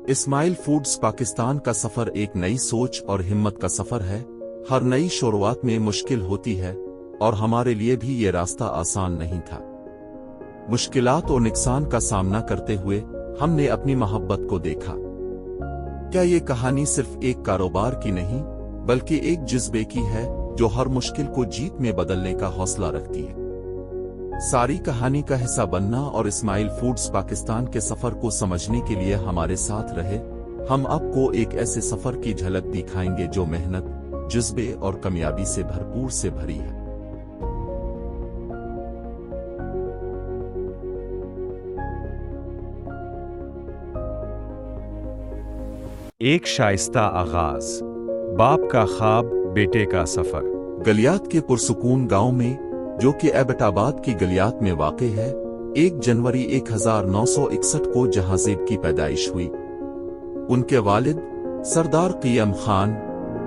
Ismail foods Pakistan का सफर एक नई सोच और हिम्मत का सफर है। हर नई शुरुआत में मुश्किल होती है और हमारे लिए भी ये रास्ता आसान नहीं था। मुश्किलात और नुकसान का सामना करते हुए हमने अपनी मोहब्बत को देखा। क्या ये कहानी सिर्फ एक कारोबार की नहीं, बल्कि एक जज्बे की है जो हर मुश्किल को जीत में बदलने का हौसला रखती है। सारी कहानी का हिस्सा बनना और इस्माइल फूड्स पाकिस्तान के सफर को समझने के लिए हमारे साथ रहे। हम आपको एक ऐसे सफर की झलक दिखाएंगे जो मेहनत, जज्बे और कामयाबी से भरपूर से भरी है। एक शाइस्ता आगाज, बाप का ख्वाब, बेटे का सफर। गलियात के पुरसुकून गांव में, जो कि एबटाबाद की गलियात में वाक़ है, 1 जनवरी 1961 को जहांज़ेब की पैदाइश हुई। उनके वालिद सरदार क़ियम खान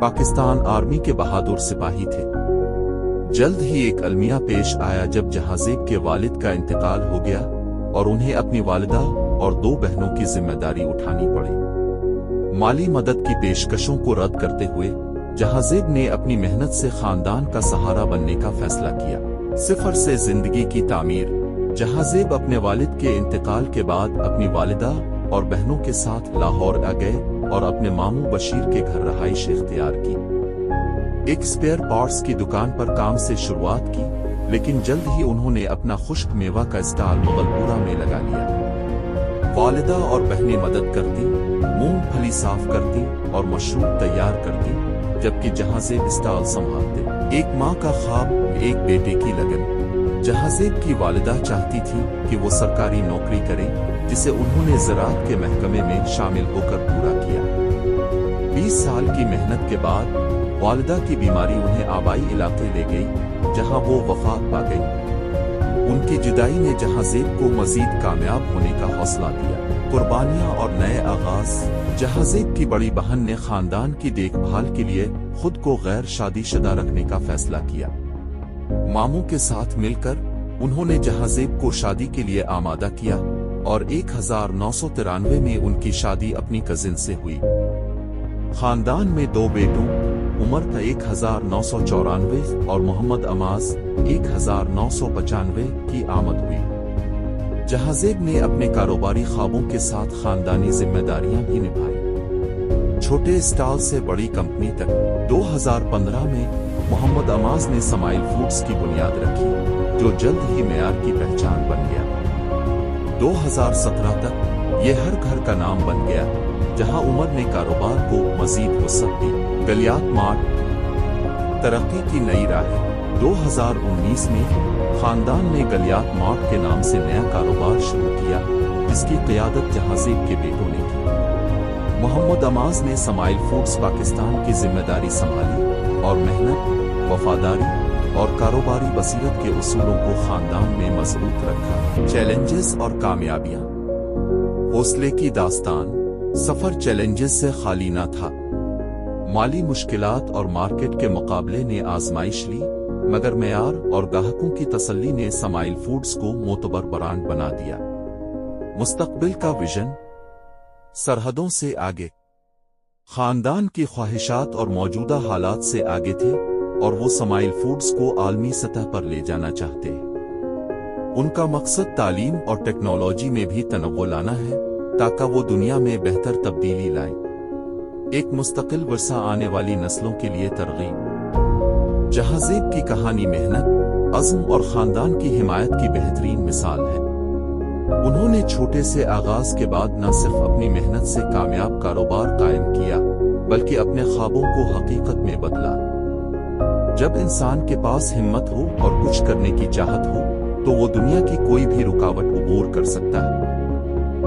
पाकिस्तान आर्मी के बहादुर सिपाही थे। जल्द ही एक अलमिया पेश आया जब जहांज़ेब के वालिद का इंतकाल हो गया और उन्हें अपनी वालिदा और 2 बहनों की जिम्मेदारी उठानी पड़ी। माली मदद की पेशकशों को रद्द करते हुए जहांज़ेब ने अपनी मेहनत से खानदान का सहारा बनने का फैसला किया। सिफर से जिंदगी की तामीर। जहांज़ेब अपने वालिद के इंतकाल के बाद अपनी वालिदा और बहनों के साथ लाहौर आ गए और अपने मामू बशीर के घर रहाइश इख्तियार की। एक स्पेयर पार्ट्स की दुकान पर काम से शुरुआत की, लेकिन जल्द ही उन्होंने अपना खुश्क मेवा का स्टॉल मुगलपुरा में लगा लिया। वालिदा और बहनें मदद करती, मूंगफली साफ करती और मशरूब तैयार करती, जबकि जहांज़ेब स्टॉल संभालते। एक माँ का ख्वाब, एक बेटे की लगन। जहांज़ेब की वालिदा चाहती थी कि वो सरकारी नौकरी करे, जिसे उन्होंने ज़राअत के महकमे में शामिल होकर पूरा किया। 20 साल की मेहनत के बाद वालिदा की बीमारी उन्हें आबाई इलाके ले गई, जहां वो वफात पा गई। उनकी जुदाई ने जहांज़ेब को मजीद कामयाब होने का हौसला दिया। कुर्बानियां और नए आगाज। जहांज़ेब की बड़ी बहन ने खानदान की देखभाल के लिए खुद को गैर शादीशुदा रखने का फैसला किया। मामू के साथ मिलकर उन्होंने जहांज़ेब को शादी के लिए आमादा किया और 1993 में उनकी शादी अपनी कजिन से हुई। खानदान में 2 बेटों, उमर था 1994 और मोहम्मद अमाज 1995 की आमद हुई। जहांज़ेब ने अपने कारोबारी ख्वाबों के साथ खानदानी जिम्मेदारियां भी निभाई। छोटे स्टॉल से बड़ी कंपनी तक। 2015 में मोहम्मद अमाज ने इस्माइल फूड्स की बुनियाद रखी, जो जल्द ही मेयार की पहचान बन गया। 2017 तक ये हर घर का नाम बन गया, जहां उमर ने कारोबार को मजीद वसअत दी। गलियात मार्ट, तरक्की की नई राह। 2019 में खानदान ने गलियात मार्ट के नाम से नया कारोबार शुरू किया, जिसकी क़ियादत जहांज़ेब के बेटों ने की। मोहम्मद अमाज ने इस्माइल फूड्स पाकिस्तान की जिम्मेदारी संभाली और मेहनत, वफादारी और कारोबारी बसीरत के उसूलों को खानदान में मजबूत रखा। चैलेंजेस और कामयाबियां। हौसले की दास्तान। सफर चैलेंजेस से खाली न था। माली मुश्किलात और मार्केट के मुकाबले ने आजमाइश ली, मगर मेयार और ग्राहकों की तसल्ली ने इस्माइल फूड्स को मोतबर ब्रांड बना दिया। मुस्तकबिल का विजन। सरहदों से आगे। खानदान की ख्वाहिशात और मौजूदा हालात से आगे थे और वो इस्माइल फूड्स को आलमी सतह पर ले जाना चाहते हैं। उनका मकसद तालीम और टेक्नोलॉजी में भी तनव्वुर लाना है, ताकि वो दुनिया में बेहतर तब्दीली लाएं। एक मुस्तकिल वर्सा आने वाली नस्लों के लिए तरगीब। जहांज़ेब की कहानी मेहनत, अज़्म और खानदान की हिमायत की बेहतरीन मिसाल है। उन्होंने छोटे से आगाज के बाद न सिर्फ अपनी मेहनत से कामयाब कारोबार कायम किया, बल्कि अपने ख्वाबों को हकीकत में बदला। जब इंसान के पास हिम्मत हो और कुछ करने की चाहत हो, तो वो दुनिया की कोई भी रुकावट अबूर कर सकता है।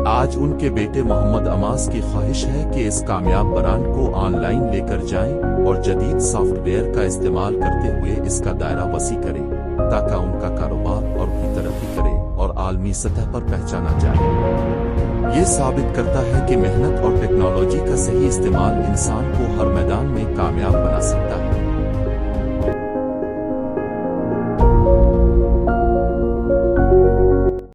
आज उनके बेटे मोहम्मद अमाज की ख्वाहिश है कि इस कामयाब ब्रांड को ऑनलाइन लेकर जाएं और जदीद सॉफ्टवेयर का इस्तेमाल करते हुए इसका दायरा वसी करें, ताकि उनका कारोबार और भी तरक्की करे और आलमी सतह पर पहचाना जाए। ये साबित करता है कि मेहनत और टेक्नोलॉजी का सही इस्तेमाल इंसान को हर मैदान में कामयाब बना सकता है।